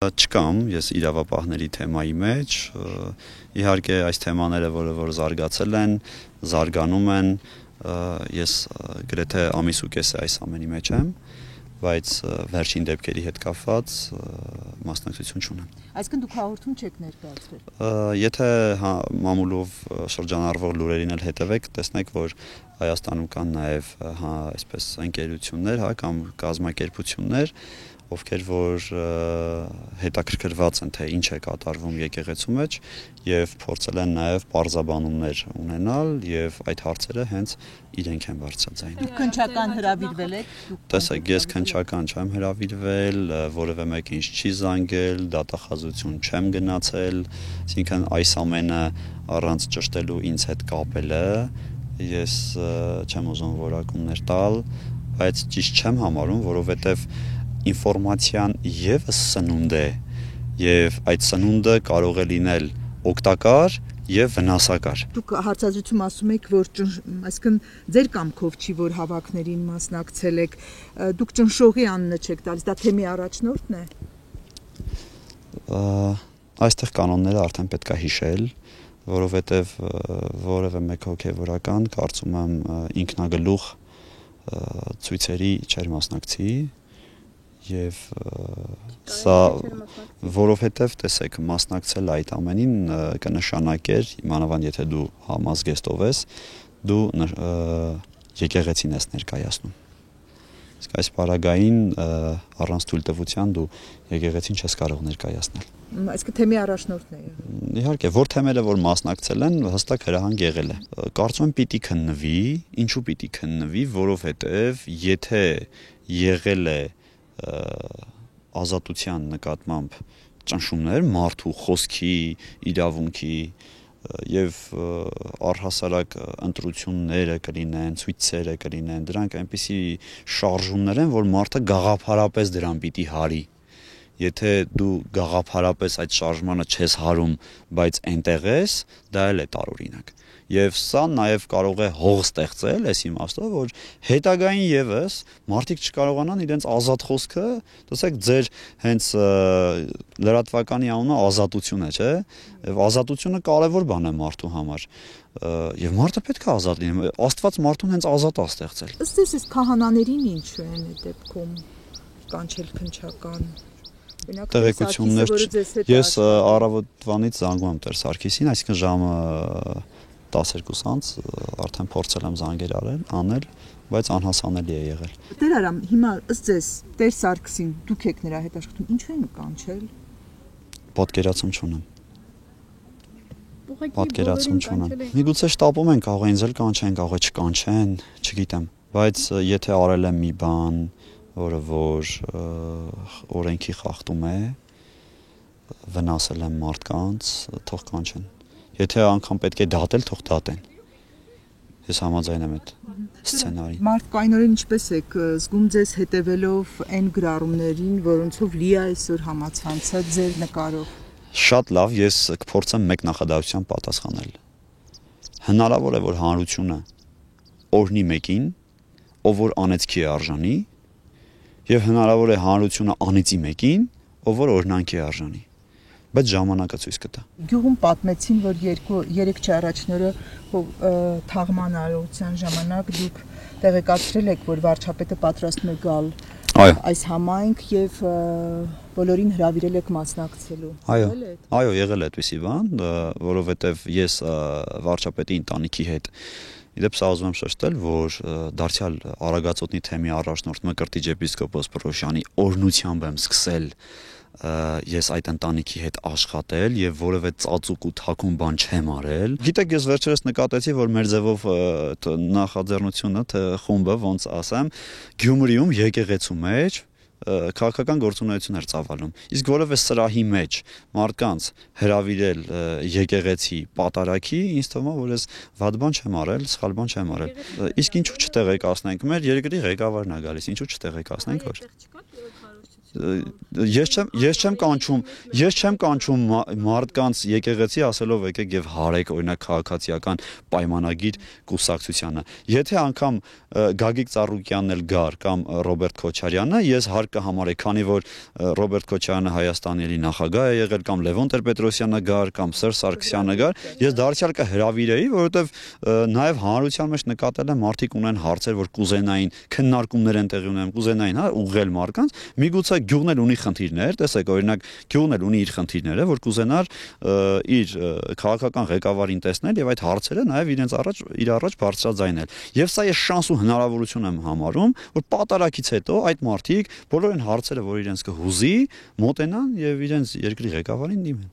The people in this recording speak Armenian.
Չկամ, ես իրավապահների թեմայի մեջ, իհարկե այս թեմաները, որ զարգացել են, զարգանում են, ես գրեթե ամիս ու կես է այս ամենի մեջ եմ, բայց վերջին դեպքերի հետ կապված մասնակցություն չունեմ։ Այսինքն դուք հաղորդում չեք ներկայացրել։ Եթե մամուլով շրջանառվող լուրերին էլ հետևեք, տեսնեք, որ Հայաստանում կան նաև այսպես ընկերություններ, կամ կազմակերպություններ, ովքեր որ հետաքրքրված են, թե ինչ է կատարվում եկեղեցու մեջ եւ փորձել են նաև պարզաբանումներ ունենալ եւ այդ հարցերը հենց իրենք են բարձրացել ձայնը։ Դուք քննչական հրավիրվել եք։ Տեսեք, ես քննչական չեմ հրավիրվել, որևէ մեկը ինձ չի զանգել, դատախազություն չեմ գնացել, այսինքն այս ամենը առանց ճշտելու ինձ հետ կապելը ես չեմ ուզում որակումներ տալ, բայց ճիշտ չեմ համարում, որովհետեւ ինֆորմացիան եւս սնունդ է եւ այդ սնունդը կարող է լինել օգտակար եւ վնասակար։ Դուք հարցազրույցում ասում եք, որ այսինքն ձեր կամքով չի, որ հավաքներին մասնակցել եք, դուք ճնշողի անունը չեք տալիս, դա թեմի առաջնորդն է։ Այստեղ կանոնները արդեն պետք է հիշել, որովհետեւ որևէ մեկ հոգեվորական կարծում եմ ինքնագլուխ ցույցերի չեր մասնակցի եւ սա որովհետեւ տեսեք մասնակցել այդ ամենին կնշանակեր մանավանդ եթե դու համազգեստով ես դու եկեղեցին ես ներկայացնում իսկ այս պարագային առանց թույլտվության դու եկեղեցին չես կարող ներկայացնել այսինքն թեմի առաջնորդն է իհարկե որ թեմերը որ մասնակցել են հստակ հրահանգ եղել է կարծում եմ պիտի քննվի ինչու պիտի քննվի որովհետեւ եթե եղել է ազատության նկատմամբ ճնշումներ մարդու խոսքի, իրավունքի եւ առհասարակ ընտրությունները կլինեն, ցույցերը կլինեն, դրանք այնպիսի շարժումներ են, որ մարդը գաղափարապես դրան պիտի հարի։ Եթե դու գաղափարապես այդ շարժմանը չես հարում, բայց այնտեղ ես, դա էլ է տարօրինակ։ Եվ սա նաև կարող է հող ստեղծել, այս իմաստով, որ հետագային եւս մարդիկ չկարողանան իրենց ազատ խոսքը, տեսեք, ձեր հենց լրատվականի անունը ազատություն է, չէ՞։ Եվ ազատությունը կարևոր բան է մարդու համար։ Եվ մարդը պետք է ազատ լինի։ Աստված մարդուն հենց ազատ է ստեղծել։ Ըստ էս քահանաներին ինչ են այդ դեպքում կանչել քննչական տեղեկություններ ես առավոտվանից զանգում եմ Տեր Սարգիսին, այսինքն ժամը 12-ից արդեն փորձել եմ զանգեր անել, բայց անհասանելի է եղել։ Տեր Արամ, հիմա ըստ ձեզ Տեր Սարգսին դուք եք նրա հետ աշխատում, ինչու են կանչել։ Պատկերացում չունեմ։ Պատկերացում չունեմ։ Միգուցե շտապում են, կարող է ինձ էլ կանչեն, կարող է չկանչեն, չգիտեմ, բայց եթե արել եմ մի բան, որը որ օրենքի խախտում է, վնասել եմ մարդկանց, թող կանչեն։ Եթե անգամ պետք է դատել, թող դատեն։ Ես համաձայն եմ այդ սցենարին։ Մարդկայինորեն ինչպես եք զգում ձեզ հետևելով այն գրառումներին, որոնցով լի է այսօր համացանցը ձեր նկարով։ Շատ լավ, ես կփորձեմ մեկ նախադասությամբ պատասխանել։ Հնարավոր է, որ հանրությունը օրհնի մեկին, ով որ անեծքի է արժանի, եւ հնարավոր է հանրությունը անիծի մեկին, ով որ օրհնանքի է արժանի։ Բայց ժամանակը ցույց կտա։ Գյուղում պատմեցին, որ 3 առաջնորը թաղման արարողության ժամանակ դուք տեղեկացրել եք, որ վարչապետը պատրաստում է գալ այս համայնք եւ բոլորին հրավիրել եք մասնակցելու։ Այո, եղել է այդպիսի բան, որովհետեւ ես վարչապետի ընտանիքի հետ Իդեպ սա ուզում եմ շեշտել, որ դարձյալ Արագածոտնի թեմի առաջնորդ Մկրտիչ եպիսկոպոս Պրոշյանի օրհնությամբ եմ սկսել ես այդ ընտանիքի հետ աշխատել եւ որևէ ծածուկ ու թաքուն բան չեմ արել։ Գիտեք, ես վերջերս նկատեցի, որ մեր ձևով նախաձեռնությունը, թե խումբը, ոնց ասեմ, Գյումրիում եկեղեցու մեջ քաղաքական գործունեություններ ծավալում։ Իսկ որևէ սրահի մեջ մարդկանց հրավիրել եկեղեցի պատարակի, ինձ թվում է, որ ես վատ բան չեմ արել, սխալ բան չեմ արել։ Իսկ ինչու չտեղեկացնենք, մեր երկրի ղեկավարն է գալիս, ինչու չտեղեկացնենք, որ ես չեմ կանչում մարդկանց եկեղեցի ասելով եկեք եւ հարեք օրինակ քաղաքացիական պայմանագիր կուսակցությանը։ Եթե անգամ Գագիկ Ծառուկյանն էլ գար կամ Ռոբերտ Քոչարյանը, ես հարկ կհամարեի, քանի որ Ռոբերտ Քոչարյանը Հայաստանի էլի նախագահ է եղել կամ Լևոն Տեր-Պետրոսյանը գար կամ Սերժ Սարգսյանը գար, ես դարձյալ կհրավիրեի, որովհետեւ նաեւ հանրության մեջ նկատել եմ մարդիկ ունեն հարցեր, որ կուզենային քննարկումներ են տեղի ունենում, կուզենային, հա, ուղղել մարդկանց, միգուցե գյուղն էլ ունի խնդիրներ, տեսեք, օրինակ գյուղն էլ ունի իր խնդիրները, որ կուզենար իր քաղաքական ղեկավարին տեսնել եւ այդ հարցերը նաեւ իր առաջ բարձրաձայնել։ Եվ սա ես շանս ու հնարավորություն եմ համարում, որ պատարակից հետո այդ մարդիկ բոլոր այն հարցերը, որ իրենց կհուզի, մոտենան եւ իրենց երկրի ղեկավարին դիմեն։